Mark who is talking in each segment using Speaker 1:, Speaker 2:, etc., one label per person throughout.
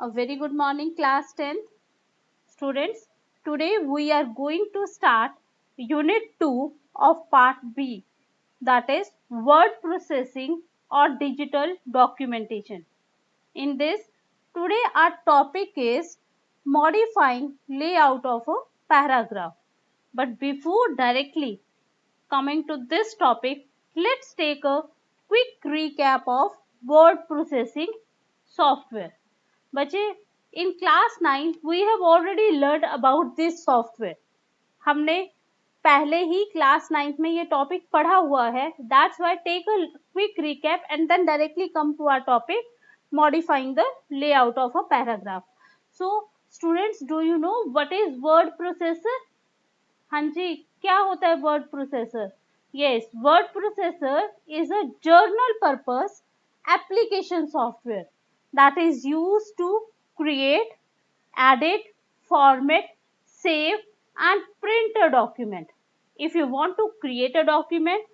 Speaker 1: A very good morning, class 10th students. Today we are going to start unit 2 of part B, that is word processing or digital documentation. In this, today our topic is modifying layout of a paragraph. But before directly coming to this topic, let's take a quick recap of word processing software. बच्चे, in class 9 we have already learned about this software. हमने पहले ही class 9 में ये topic पढ़ा हुआ है. That's why take a quick recap and then directly come to our topic, modifying the layout of a paragraph. So students, do you know what is word processor? हाँ जी, क्या होता है word processor? Yes, word processor is a journal purpose application software that is used to create, edit, format, save and print a document. If you want to create a document,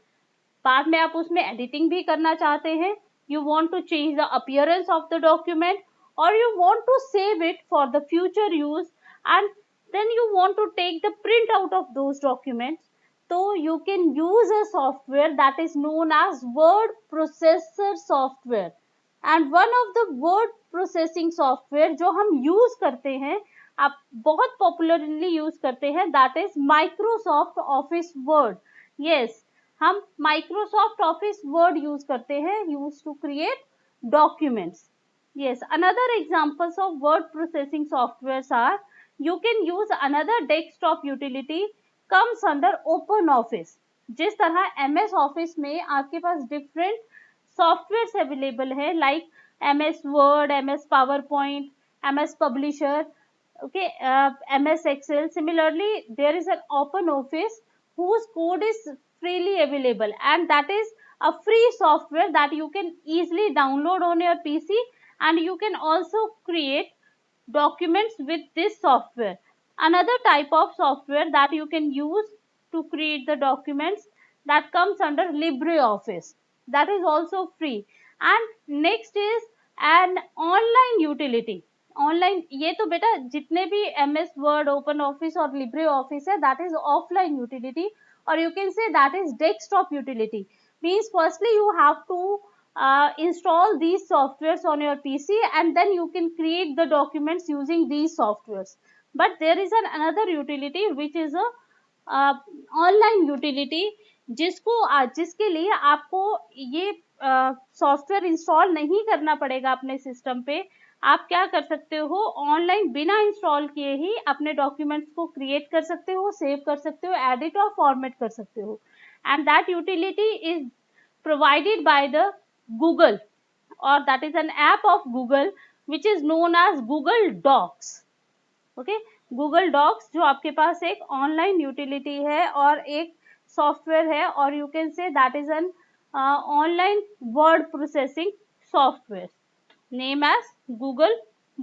Speaker 1: बाद में आप उसमें editing भी करना चाहते हैं, you want to change the appearance of the document or you want to save it for the future use and then you want to take the print out of those documents, so you can use a software that is known as word processor software. And one of the word processing software जो हम use करते हैं, आप बहुत popularly use करते हैं, that is Microsoft Office Word. Yes, हम Microsoft Office Word use करते हैं, used to create documents. Yes, another examples of word processing softwares are, you can use another desktop utility comes under open office. जिस तरह MS Office में आपके पास different softwares available है, like MS Word, MS PowerPoint, MS Publisher, okay, MS Excel. Similarly, there is an open office whose code is freely available, and that is a free software that you can easily download on your PC, and you can also create documents with this software. Another type of software that you can use to create the documents, that comes under LibreOffice, that is also free. And next is an online utility. Online, ये तो बेटा जितने भी MS Word, open office और Libre office है, that is offline utility, और you can say that is desktop utility. Means firstly you have to install these softwares on your PC and then you can create the documents using these softwares. But there is another utility which is a online utility, जिसके लिए आपको ये software install नहीं करना पड़ेगा अपने system पे. आप क्या कर सकते हो, ऑनलाइन बिना इंस्टॉल किए ही अपने डॉक्यूमेंट्स को क्रिएट कर सकते हो, सेव कर सकते हो, एडिट और फॉर्मेट कर सकते हो. And that utility is provided by the Google, or that is an app of Google which is known as Google Docs. Okay, Google Docs जो आपके पास एक ऑनलाइन यूटिलिटी है और एक सॉफ्टवेयर है, और you can say that is an online word processing software name as Google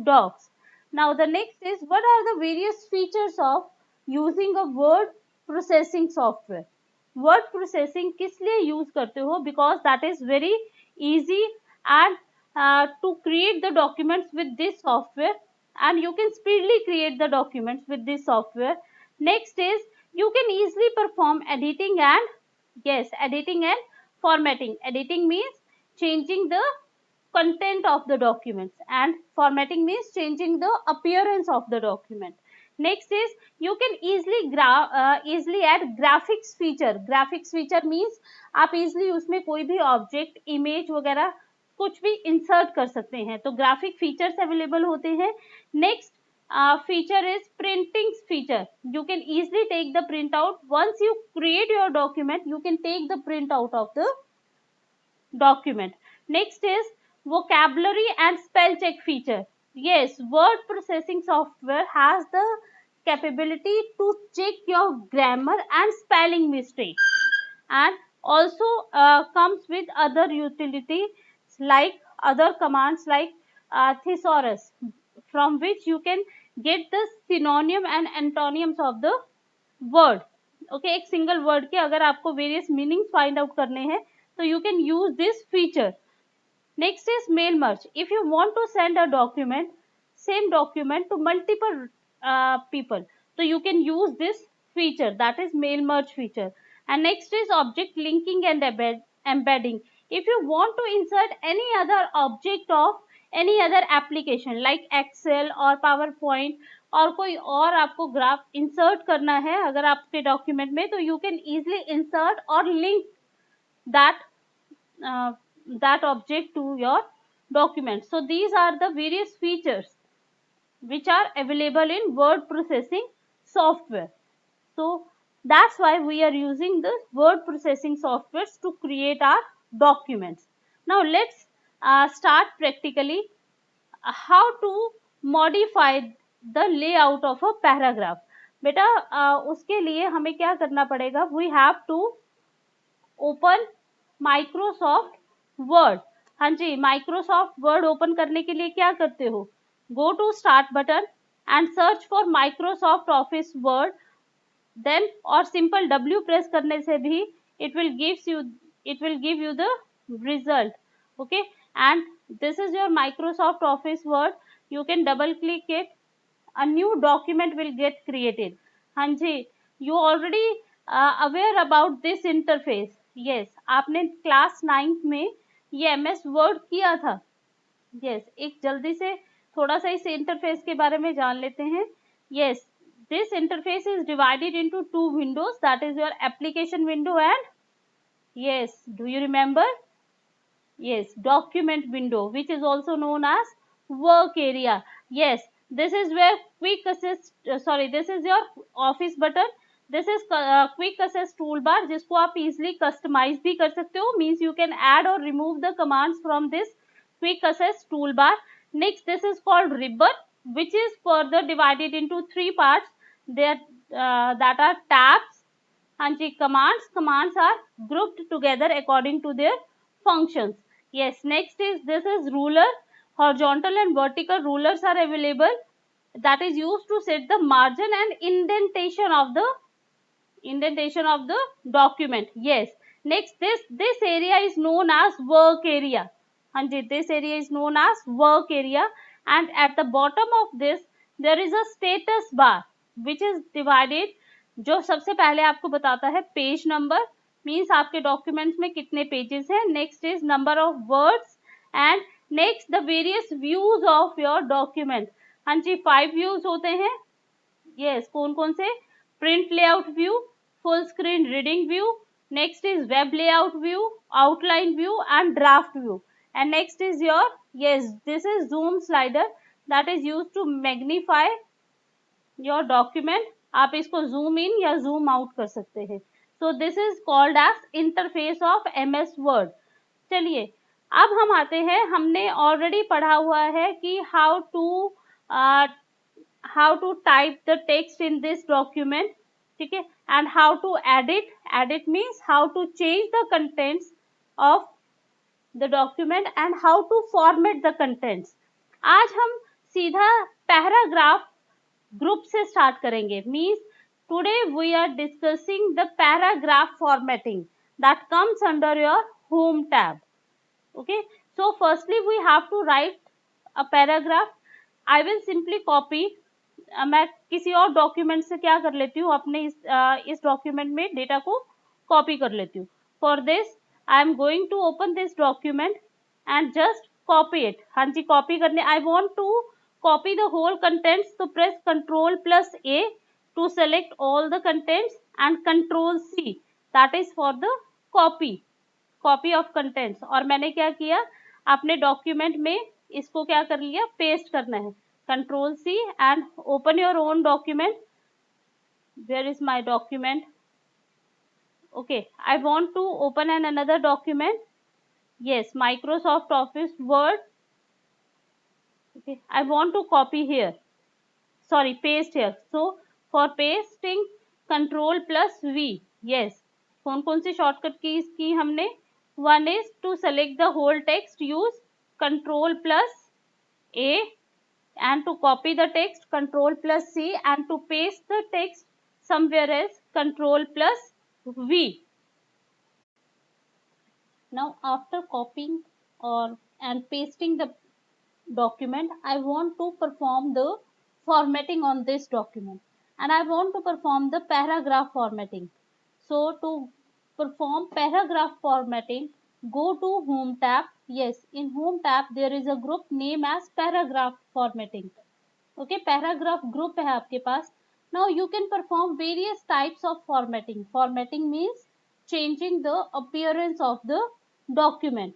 Speaker 1: Docs. Now the next is, what are the various features of using a word processing software? Word processing किस लिए use करते हो? Because that is very easy and to create the documents with this software, and you can speedily create the documents with this software. Next is, you can easily perform editing and, yes, editing and formatting. Editing means changing the content of the documents, and formatting means changing the appearance of the document. Next is, you can easily add graphics feature. Graphics feature means आप easily उसमें कोई भी object, image वगैरह कुछ भी insert कर सकते हैं, तो graphic features available होते हैं. Next feature is printing feature. You can easily take the print out. Once you create your document, you can take the print out of the document. Next is vocabulary and spell check feature. Yes, word processing software has the capability to check your grammar and spelling mistakes, and also comes with other utilities like other commands like thesaurus, from which you can get the synonym and antonyms of the word. Okay, एक single word के अगर आपको various meanings find out करने हैं, so you can use this feature. Next is mail merge. If you want to send a document same document to multiple people. So you can use this feature, that is mail merge feature. And next is object linking and embedding. If you want to insert any other object of any other application like Excel or PowerPoint और कोई और आपको graph insert करना है अगर आपके document में, तो यू कैन इजीली इंसर्ट और link that that object to your document. So these are the various features which are available in word processing software. So that's why we are using the word processing softwares to create our documents. Now let's start practically how to modify the layout of a paragraph. बेटा उसके लिए हमें क्या करना पड़ेगा, we have to open Microsoft word. हाँ जी, Microsoft word open करने के लिए क्या करते हो, go to start button and search for Microsoft Office Word, then और सिंपल W प्रेस करने से भी it will give you the result. Okay, and this is your Microsoft Office Word. You can double click it, a new document will get created. हाँ जी, you already aware about this interface. yes, आपने class 9th में ये MS word किया था. yes, एक जल्दी से थोड़ा सा इस इंटरफेस के बारे में जान लेते हैं. yes, this interface is divided into two windows, that is your application window and yes, do you remember, yes, document window, which is also known as work area. yes, this is where quick access this is your office button. this is quick access toolbar जिसको आप easily customize भी कर सकते हो, means you can add or remove the commands from this quick access toolbar. next, this is called ribbon, which is further divided into three parts there that are tabs. हाँ जी, commands are grouped together according to their functions. yes, next is this is ruler. horizontal and vertical rulers are available, that is used to set the margin and indentation of the document. yes, next, this area is known as work area. हाँ जी, this area is known as work area, and at the bottom of this there is a status bar which is divided, जो सबसे पहले आपको बताता है page number, means आपके documents में कितने पेजेस हैं. Next is number of words and next the various views of your document. हाँ जी, 5 व्यूज होते हैं. yes, कौन कौन से, print layout view, full screen reading view, next is web layout view, outline view and draft view. and next is your, yes, this is zoom slider that is used to magnify your document. आप इसको zoom in या zoom out कर सकते हैं. so this is called as interface of MS Word. चलिए अब हम आते हैं, हमने already पढ़ा हुआ है कि how to type the text in this document, ठीक है, and how to edit means how to change the contents of the document and how to format the contents. आज हम सीधा पैराग्राफ ग्रुप से स्टार्ट करेंगे. Means today we are discussing the paragraph formatting that comes under your home tab. okay, so firstly we have to write a paragraph. I will simply copy. मैं किसी और document से क्या कर लेती हूँ, अपने इस डॉक्यूमेंट में डेटा को कॉपी कर लेती हूँ. For this I am going to open this document and just copy it. हाँ जी, कॉपी करने, I want to copy the whole contents, तो press Ctrl plus A to select all the contents and Ctrl C, that is for the copy of contents. और मैंने क्या किया, अपने document में इसको क्या कर लिया, पेस्ट करना है. Ctrl C and open your own document. Where is my document? okay, I want to open another document. yes, Microsoft Office Word. okay, I want to copy here, sorry, paste here. so for pasting Ctrl plus V. yes, कौन कौन से shortcut keys की हमने, one is to select the whole text, use Ctrl plus A, and to copy the text Ctrl plus C, and to paste the text somewhere else Ctrl plus V. now after copying or and pasting the document. I want to perform the formatting on this document, and I want to perform the paragraph formatting. So to perform paragraph formatting, go to Home tab. Yes, in Home tab there is a group name as paragraph formatting. Okay, paragraph group है आपके पास. Now you can perform various types of formatting. Formatting means changing the appearance of the document.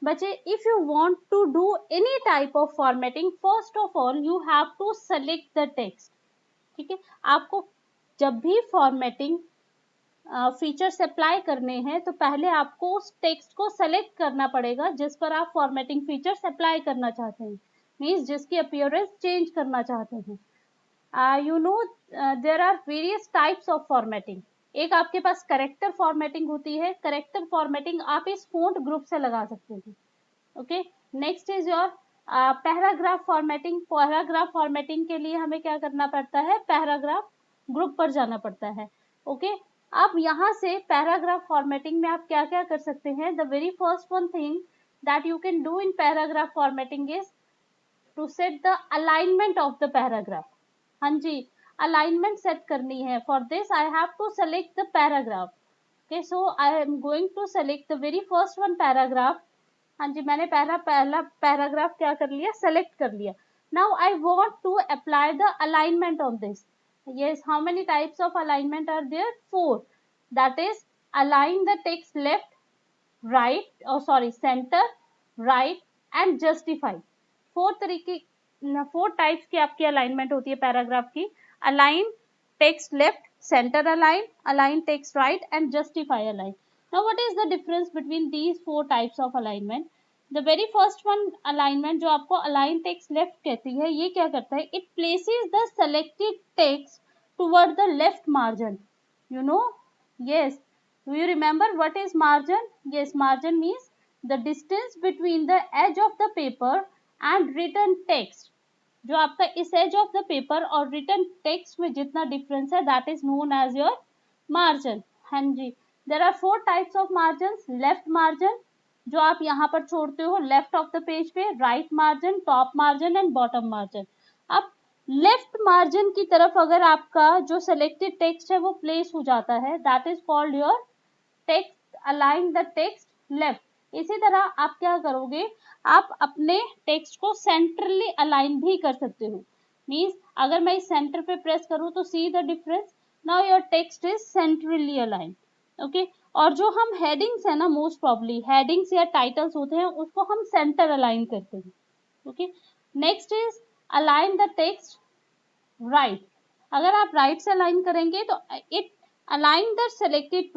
Speaker 1: बच्चे, if you want to do any type of formatting, first of all you have to select the text. ठीक है, आपको जब भी formatting features apply करने हैं तो पहले आपको उस टेक्स्ट को सेलेक्ट करना पड़ेगा जिस पर आप फॉर्मेटिंग फीचर्स अप्लाई करना चाहते हैं, मीन्स जिसकी अपीयरेंस चेंज करना चाहते हैं. You know there are various types of formatting. एक आपके पास करेक्टर फॉर्मेटिंग होती है. करेक्टर फॉर्मेटिंग आप इस फोंट ग्रुप से लगा सकते हैं. Okay, next is your paragraph formatting. Paragraph formatting के लिए हमें क्या करना पड़ता है, पैराग्राफ ग्रुप पर जाना पड़ता है. ओके, आप यहाँ से पैराग्राफ फॉर्मेटिंग में आप क्या क्या कर सकते हैं. The very first one thing that you can do in paragraph formatting is to set the alignment of the paragraph. हाँ जी, अलाइनमेंट सेट करनी है. For this I have to select the paragraph. Okay, so I am going to select the very first one paragraph. हाँ जी, मैंने पहला paragraph क्या कर लिया, सेलेक्ट कर लिया. Now I want to apply the alignment on this. yes, how many types of alignment are there? 4. That is align the text left, right, center, right and justify. 4 types की आपकी alignment होती है paragraph की. Align text left, centre align, align text right and justify align. Now what is the difference between these 4 types of alignment? The very first one alignment जो आपको align text left कहती है, ये क्या करता है, it places the selected text toward the left margin. You know, yes, do you remember what is margin? Yes, margin means the distance between the edge of the paper and written text. जो आपका इस edge of the paper और written text में जितना difference है, that is known as your margin. हाँ जी, there are 4 types of margin. Left margin जो आप यहाँ पर छोड़ते हो लेफ्ट ऑफ द पेज पे, right margin, top margin and bottom margin. अब लेफ्ट मार्जिन की तरफ अगर आपका जो सिलेक्टेड टेक्स्ट है वो प्लेस हो जाता है, that is called your text align the text left. इसी तरह आप क्या करोगे, आप अपने टेक्स्ट को सेंट्रली अलाइन भी कर सकते हो. मीन्स अगर मैं इस सेंटर पे प्रेस करूं तो सी the difference, now your text is centrally align. Okay, और जो हम हेडिंग्स है ना, मोस्ट प्रॉब्ली हेडिंग्स या टाइटल्स होते हैं उसको हम सेंटर अलाइन करते हैं. Okay, next is align the text right. अगर आप राइट से अलाइन करेंगे तो it align the selected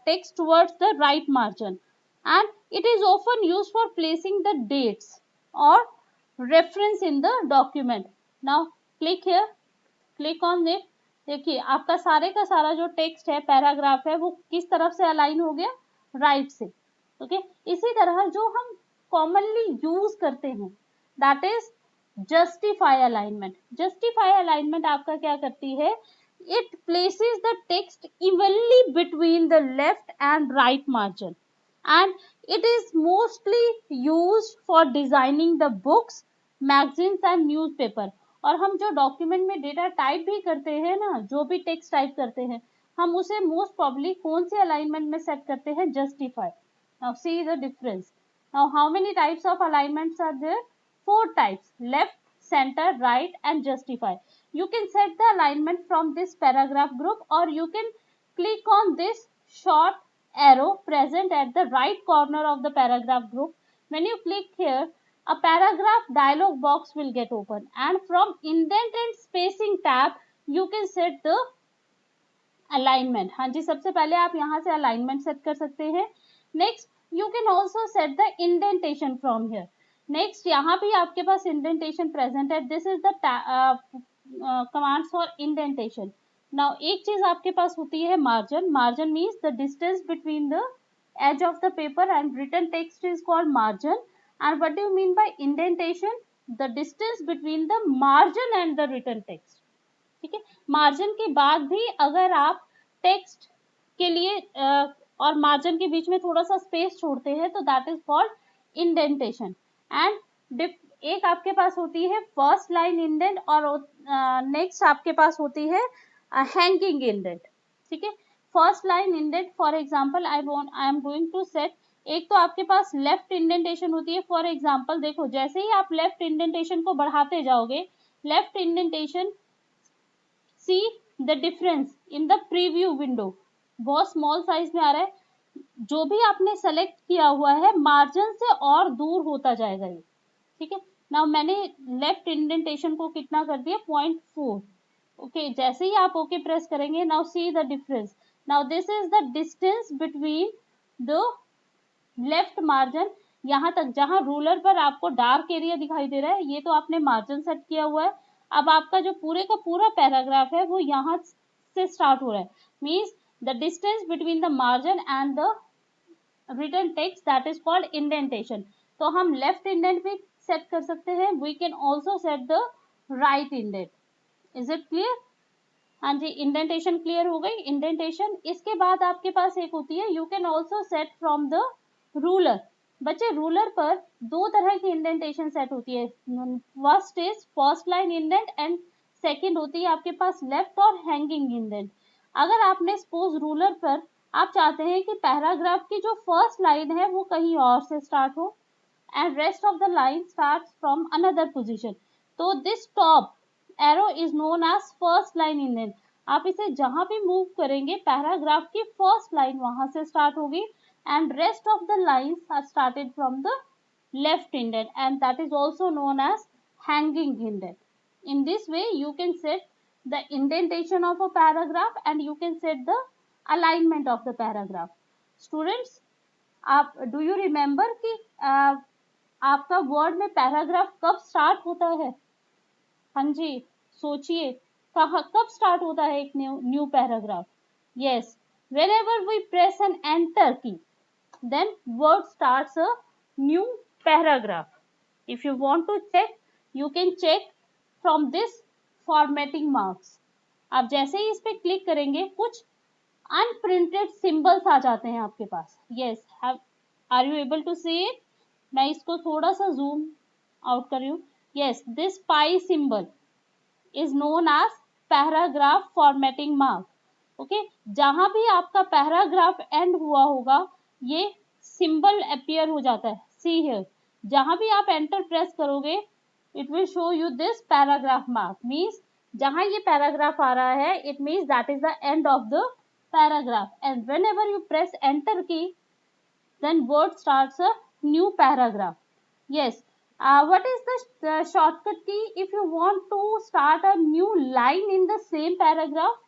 Speaker 1: text towards the right margin, and it is often used for placing the dates or reference in the document. Now click here, click on it. देखिए आपका सारे का सारा जो text है, paragraph है, वो किस तरफ से अलाइन हो गया, राइट से. ओके, इसी तरह जो हम कॉमनली यूज करते हैं that is justify alignment. Justify alignment आपका क्या करती है, it places the text evenly between the left and right margin, and it is mostly used for designing the books, magazines and newspaper. और हम जो document में डेटा टाइप भी करते हैं ना, जो भी टेक्स्ट टाइप करते हैं, हम उसे मोस्ट प्रॉब्ली कौन से अलाइनमेंट में सेट करते हैं, justify. Now see the difference. Now how many types of alignments are there? 4 types, left, center, right and justify. You can set the alignment from this paragraph group, or you can click on this short arrow present at the right corner of the paragraph group. When you click here, a paragraph dialog box will get open, and from indent and spacing tab you can set the alignment. हाँ जी, सबसे पहले आप यहाँ से alignment set कर सकते हैं. Next you can also set the indentation from here. Next यहाँ भी आपके पास इंडेंटेशन प्रेजेंट है. This is the commands for indentation. Now एक चीज आपके पास होती है margin. Margin means the distance between the edge of the paper and written text is called margin. And what do you mean by indentation? The distance between the margin and the written text. ठीक है, margin के बाद भी अगर आप text के लिए और मार्जिन के बीच में थोड़ा सा स्पेस छोड़ते हैं तो that is called indentation. And एक आपके पास होती है फर्स्ट लाइन इंडेंट और नेक्स्ट आपके पास होती है हैंगिंग इंडेंट, ठीक है। First line indent for example I am going to set, एक तो आपके पास लेफ्ट इंडेंटेशन होती है। फॉर एग्जांपल देखो, जैसे ही आप लेफ्ट इंडेंटेशन को बढ़ाते जाओगे, left indentation, C the difference in the preview window, बहुत स्मॉल साइज में आ रहा है। जो भी आपने सेलेक्ट किया हुआ है मार्जिन से और दूर होता जाएगा ये, ठीक है। नाउ मैंने लेफ्ट इंडेंटेशन को कितना कर दिया, 0.4, ओके। जैसे ही आप ओके प्रेस करेंगे, now see the difference, now this is the distance between the left margin, यहाँ तक जहां रूलर पर आपको डार्क एरिया दिखाई दे रहा है, ये तो आपने मार्जिन सेट किया हुआ है। अब आपका जो पूरे का पूरा पैराग्राफ है वो यहाँ से स्टार्ट हो रहा है, means the distance between the margin and the written text, that is called indentation। तो हम लेफ्ट इंडेंट भी सेट कर सकते हैं, we can also set the right indent. Is it clear? हाँ जी, इंडेंटेशन क्लियर हो गई। इंडेंटेशन, इसके बाद आपके पास एक होती है, you can also set from the ruler. बच्चे रूलर पर दो तरह की इंडेंटेशन सेट होती है, first is first line indent and second होती है आपके पास लेफ्ट और हैंगिंग इंडेंट। अगर आपने सपोज रूलर पर आप चाहते हैं कि पैराग्राफ की जो फर्स्ट लाइन है वो कहीं और से स्टार्ट हो and rest of the line starts from another position, तो this top arrow is known as first line indent। आप इसे जहां भी मूव करेंगे पैराग्राफ की फर्स्ट लाइन वहां से स्टार्ट होगी and rest of the lines are started from the left indent and that is also known as hanging indent। in this way you can set the indentation of a paragraph and you can set the alignment of the paragraph। students, आप do you remember कि आपका word में paragraph कब start होता है? हाँ जी, सोचिए, कहाँ कब स्टार्ट होता है एक new paragraph? Yes, whenever we press an enter key then word starts a new paragraph। if you want to check you can check from this formatting marks। आप जैसे ही इस पे क्लिक करेंगे कुछ अनप्रिंटेड सिंबल्स आ जाते हैं आपके पास। Yes, are you able to see it? मैं इसको थोड़ा सा जूम आउट कर रही हूँ। Yes, this pi symbol is known as paragraph formatting mark. Okay, जहां भी आपका पैराग्राफ एंड हुआ होगा ये सिंबल अपीयर हो जाता है। सी हियर, जहां भी आप एंटर प्रेस करोगे it will show you this paragraph mark, means जहां ये पैराग्राफ आ रहा है it means that is the end of the paragraph and whenever you press enter key then word starts a new paragraph। yes, what is the shortcut key if you want to start a new line in the same paragraph?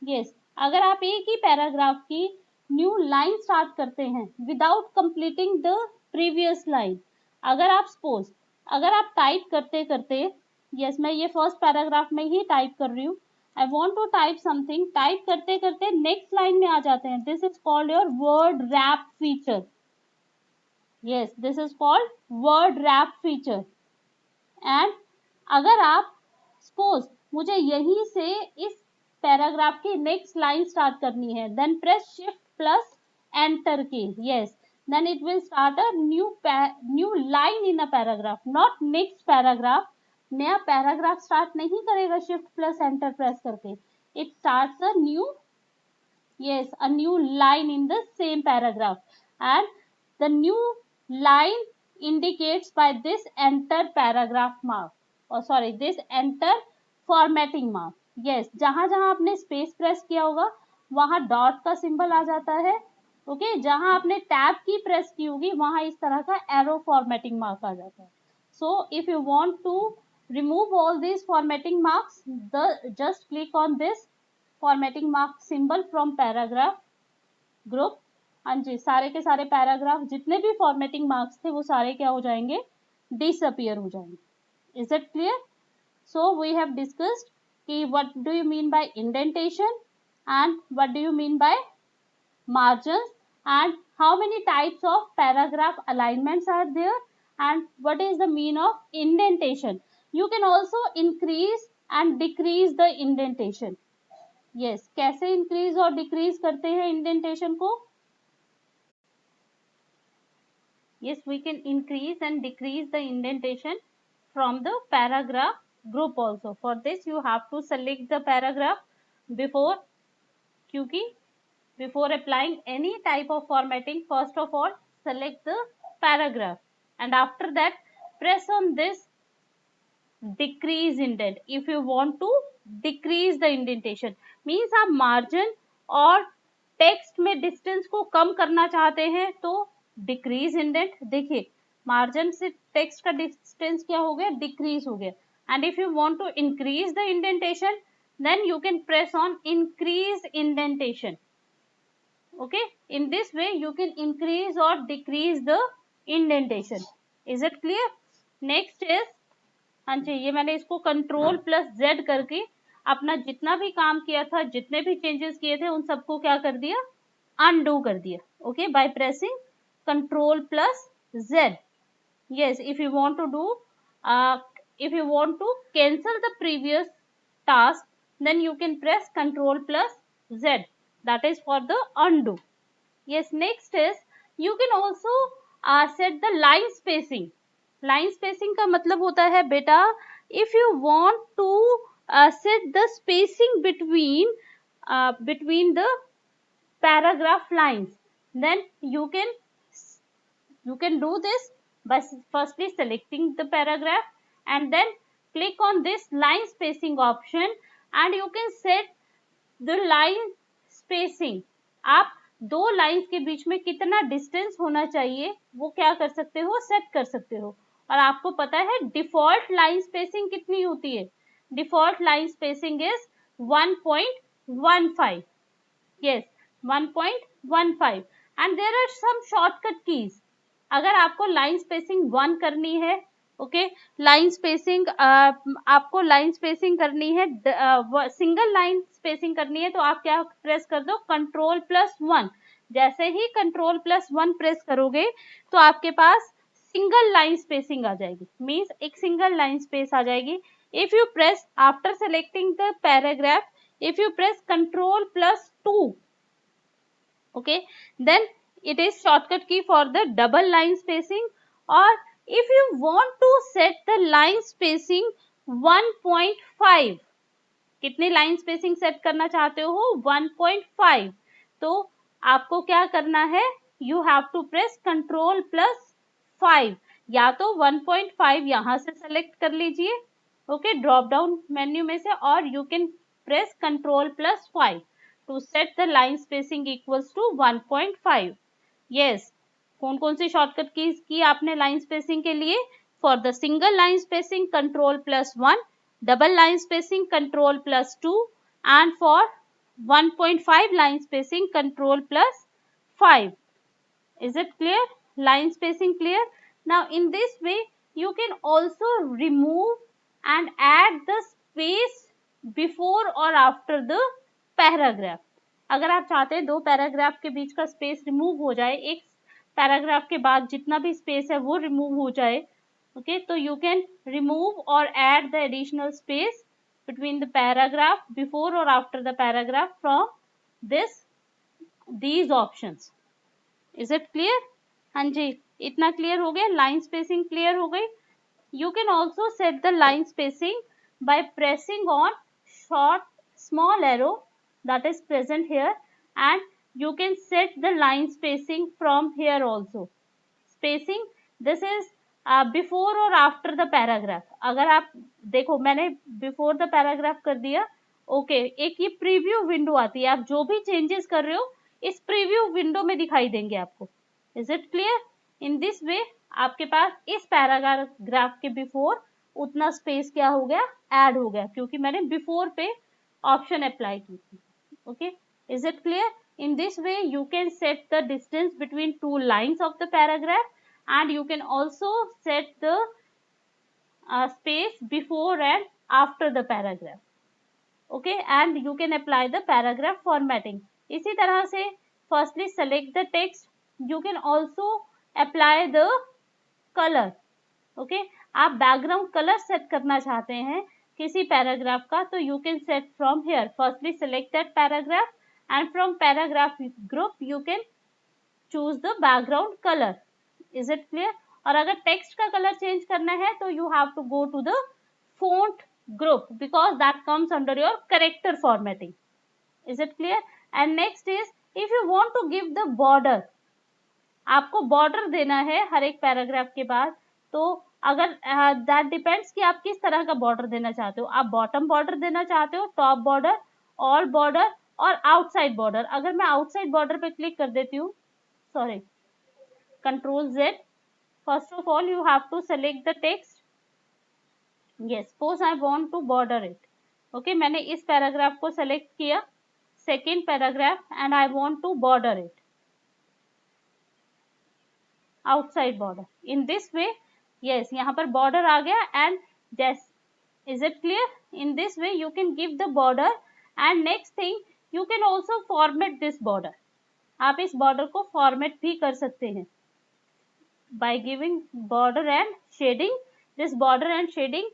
Speaker 1: yes, अगर आप एक ही paragraph की new line start करते हैं without completing the previous line, अगर आप suppose अगर आप टाइप करते करते, यस मैं ये फर्स्ट पैराग्राफ में ही टाइप कर रही हूँ, I want to type something, type करते करते नेक्स्ट लाइन में आ जाते हैं, this is called your word wrap feature. Yes, this is called word wrap feature. And अगर आप सपोज मुझे यहीं से इस पैराग्राफ की नेक्स्ट लाइन स्टार्ट करनी है then press shift plus enter key. Yes, then it will start a new line in a paragraph, not next paragraph। नया पैराग्राफ स्टार्ट नहीं करेगा शिफ्ट प्लस एंटर प्रेस करके, it starts a new, yes, a new line in the same paragraph and the new line indicates by this enter paragraph mark, or sorry this enter formatting mark। yes, जहां जहां आपने space press किया होगा वहां dot का symbol आ जाता है। Okay, जहां आपने टैब की प्रेस की होगी वहां इस तरह का एरो फॉर्मेटिंग मार्क आ जाता है। So if you want to remove all these formatting marks, just click on this formatting mark symbol from paragraph group। हाँ जी, सारे के सारे पैराग्राफ जितने भी फॉर्मेटिंग मार्क्स थे वो सारे क्या हो जाएंगे, डिसअपियर हो जाएंगे। Is it clear? So we have discussed कि what do you mean by indentation and what do you mean by margins and how many types of paragraph alignments are there and what is the mean of indentation। you can also increase and decrease the indentation। yes, कैसे increase और decrease करते हैं indentation को? yes, we can increase and decrease the indentation from the paragraph group also. For this you have to select the paragraph before, क्योंकि before applying any type of formatting, first of all select the paragraph and after that press on this decrease indent. if you want to decrease the indentation means आप margin और text में distance को कम करना चाहते हैं तो decrease indent. देखिए मार्जिन से टेक्स्ट का डिस्टेंस क्या हो गया, डिक्रीज हो गया. And if you want to increase the indentation then you can press on increase indentation. Okay, in this way you can increase or decrease the indentation. Is it clear? Next is, हाँ जी, ये मैंने इसको control plus Z करके अपना जितना भी काम किया था, जितने भी चेंजेस किए थे उन सबको क्या कर दिया, अनडू कर दिया. Okay, by pressing control plus Z. yes, if you want to do if you want to cancel the previous task then you can press control plus z, that is for the undo. yes, next is you can also set the line spacing. line spacing का मतलब होता है बेटा, if you want to set the spacing between the paragraph lines then you can do this by firstly selecting the paragraph and then click on this line spacing option and you can set the line spacing. आप दो lines के बीच में कितना distance होना चाहिए वो क्या कर सकते हो, सेट कर सकते हो. और आपको पता है डिफॉल्ट लाइन स्पेसिंग कितनी होती है, default line spacing is 1.15. yes, 1.15 and there are some shortcut keys. अगर आपको लाइन स्पेसिंग 1 करनी है, ओके, लाइन स्पेसिंग आपको लाइन स्पेसिंग करनी है, सिंगल लाइन स्पेसिंग करनी है तो आप क्या प्रेस कर दो, कंट्रोल प्लस 1. जैसे ही कंट्रोल प्लस 1 प्रेस करोगे तो आपके पास सिंगल लाइन स्पेसिंग आ जाएगी, मीन्स एक सिंगल लाइन स्पेस आ जाएगी. If you press after selecting the paragraph, if you press control plus 2, okay, then it is shortcut key for the double line spacing. or if you want to set the line spacing 1.5, कितनी line spacing set करना चाहते हो, 1.5, तो आपको क्या करना है, you have to press control plus 5. या तो 1.5 यहां से सेलेक्ट कर लीजिए, ओके, ड्रॉप डाउन मेन्यू में से, और you can press control plus 5 to set the line spacing equals to 1.5. yes, कौन कौन सी शॉर्टकट कीज की आपने लाइन स्पेसिंग के लिए, for the single line spacing control plus 1, double line spacing control plus 2 and for 1.5 line spacing control plus 5. is it clear? line spacing clear? now in this way you can also remove and add the space before और after the paragraph. अगर आप चाहते हैं दो paragraph के बीच का space remove हो जाए, एक पैराग्राफ के बाद जितना भी स्पेस है वो रिमूव हो जाए, ओके, तो यू कैन रिमूव और add the additional space between the paragraph before और after the paragraph from these options. Is it clear? हाँ जी, इतना क्लियर हो गया, लाइन स्पेसिंग क्लियर हो गई. You can also set the line spacing by pressing on short small arrow that is present here and you can set the line spacing from here also. spacing this is before or after the paragraph. अगर आप देखो मैंने before the paragraph कर दिया, okay, एक ये preview window आती है, आप जो भी चेंजेस कर रहे हो इस प्रीव्यू विंडो में दिखाई देंगे आपको. Is it clear? In this वे आपके पास इस पैराग्राफ के बिफोर उतना स्पेस क्या हो गया, ऐड हो गया, क्योंकि मैंने बिफोर पे ऑप्शन अप्लाई की थी. Okay, is it clear? in this way you can set the distance between two lines of the paragraph and you can also set the space before and after the paragraph. okay, and you can apply the paragraph formatting. इसी तरह से firstly select the text, you can also apply the color. Okay, आप background colour set करना चाहते हैं किसी paragraph का तो you can set from here. Firstly select that paragraph and from paragraph group you can choose the background colour. Is it clear? और अगर text का कलर चेंज करना है तो you have to go to the font group because that comes under your character formatting. Is it clear? And next is if you want to give the border, आपको border देना है हर एक paragraph के बाद, तो अगर दैट डिपेंड्स कि आप किस तरह का बॉर्डर देना चाहते हो, आप बॉटम बॉर्डर देना चाहते हो, टॉप बॉर्डर, ऑल बॉर्डर और आउटसाइड बॉर्डर। अगर मैं आउटसाइड बॉर्डर पे क्लिक कर देती हूँ, sorry, control Z, first of all you have to select the text. yes, suppose I want to border it. okay, मैंने इस पैराग्राफ को सेलेक्ट किया, second paragraph, and I want to border it outside border in this way. Yes, यहाँ पर border आ गया and just, is it clear? In this way you can give the border and next thing you can also format this border. आप इस border को format भी कर सकते हैं by giving border and shading. This border and shading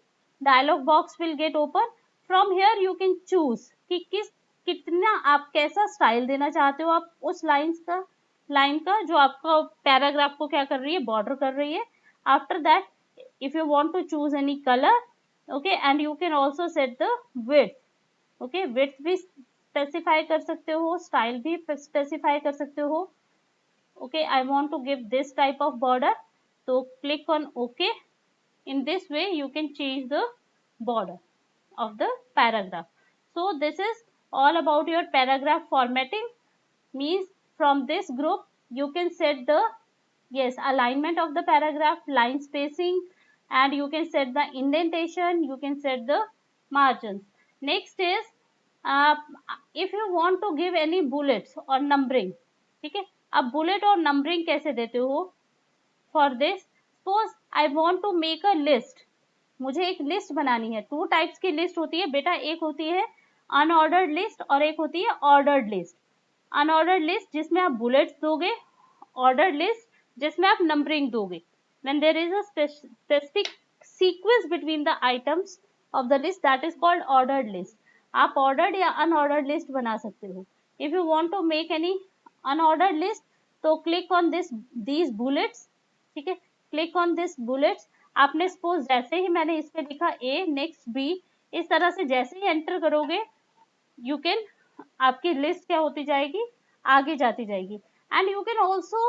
Speaker 1: dialog box will get open. From here you can choose कि कितना आप कैसा स्टाइल देना चाहते हो आप उस लाइन का जो आपका पैराग्राफ को क्या कर रही है, बॉर्डर कर रही है। After that if you want to choose any color, okay, and you can also set the width, okay, width भी स्पेसिफाई कर सकते हो, स्टाइल भी स्पेसिफाई कर सकते हो। okay, I want to give this type of border, so click on OK. in this way you can change the border of the paragraph. So this is all about your paragraph formatting, means from this group you can set the alignment of the paragraph, line spacing, and you can set the indentation, you can set the margins. Next is if you want to give any bullets or numbering, ठीक है, अब bullet और numbering कैसे देते हो? For this suppose I want to make a list, मुझे एक list बनानी है। टू टाइप्स की लिस्ट होती है बेटा, एक होती है अनऑर्डर्ड लिस्ट और एक होती है ऑर्डर्ड लिस्ट। अनऑर्डर्ड लिस्ट जिसमें आप बुलेट्स दोगे, ऑर्डर्ड लिस्ट जिसमें आप नंबरिंग दोगे। When there is a specific sequence between the items of the list, that is called ordered list. आप ऑर्डर्ड या अनऑर्डर्ड लिस्ट बना सकते हो। If you want to make any unordered list तो click on these bullets, ठीक है, click on this bullets. आपने suppose जैसे ही मैंने इस पे लिखा A, नेक्स्ट B, इस तरह से जैसे ही एंटर करोगे यू कैन, आपकी लिस्ट क्या होती जाएगी, आगे जाती जाएगी। एंड यू कैन ऑल्सो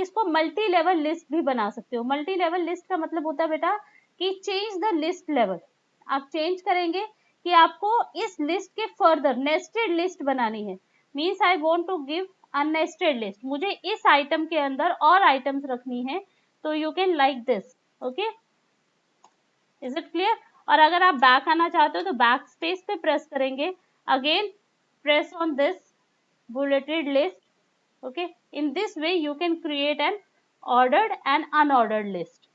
Speaker 1: इसको मल्टी लेवल लिस्ट भी बना सकते हो। मल्टी लेवल लिस्ट का मतलब होता है बेटा कि चेंज द लिस्ट लेवल, आप चेंज करेंगे कि आपको इस लिस्ट के फर्दर नेस्टेड लिस्ट बनानी है। Means I want to give unnested list, मुझे इस आइटम के अंदर और आइटम्स रखनी है, तो you can like this. Okay, is it clear? और अगर आप बैक आना चाहते हो तो बैक स्पेस पे प्रेस करेंगे, again press on this bulleted list. Okay, in this way you can create an ordered and unordered list.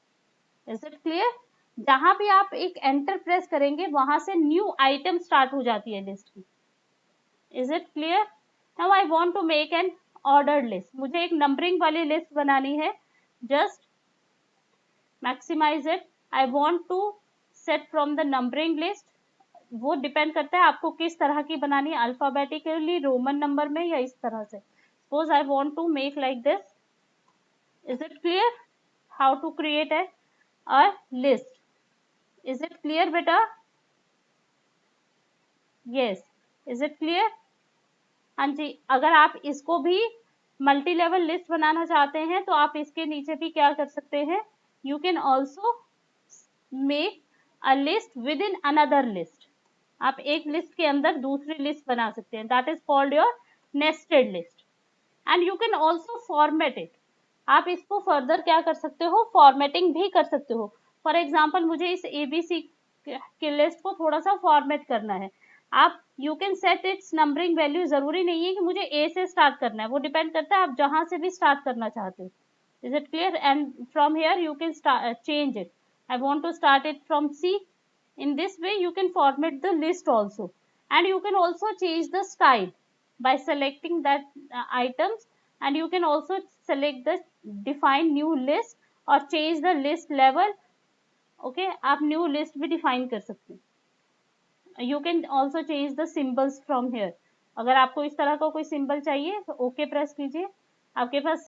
Speaker 1: Is it clear? जहां भी आप एक एंटर प्रेस करेंगे वहां से न्यू आइटम स्टार्ट हो जाती है लिस्ट की। Is it clear? Now I want to make an ordered list. मुझे एक नंबरिंग वाली लिस्ट बनानी है। Just maximize it. I want to set from the numbering list. वो डिपेंड करता है आपको किस तरह की बनानी है, अल्फाबेटिकली, रोमन नंबर में, या इस तरह से। Suppose I want to make like this. Is it clear? How to create a list? Is it clear बेटा? Yes. Is it clear? हाँ जी, अगर आप इसको भी मल्टी लेवल लिस्ट बनाना चाहते हैं तो आप इसके नीचे भी क्या कर सकते हैं, you can also make a list with in another list. आप एक लिस्ट के अंदर दूसरी लिस्ट बना सकते हैं, that is called your nested list. And you can also format it, आप इसको फर्दर क्या कर सकते हो, फॉर्मेटिंग भी कर सकते हो। फॉर एग्जाम्पल मुझे इस ABC की लिस्ट को थोड़ा सा फॉर्मेट करना है, आप you can set it's numbering value. जरूरी नहीं है कि मुझे A से स्टार्ट करना है, वो डिपेंड करता है आप जहां से भी स्टार्ट करना चाहते हो। Is it clear? And from here you can change it, I want to start it from C. in this way you can format the list also, and you can also change the style by selecting that items, and you can also select the define new list or change the list level. okay, आप new list भी define कर सकते हैं। you can also change the symbols from here. अगर आपको इस तरह का कोई सिंबल चाहिए तो ओके प्रेस कीजिए, आपके पास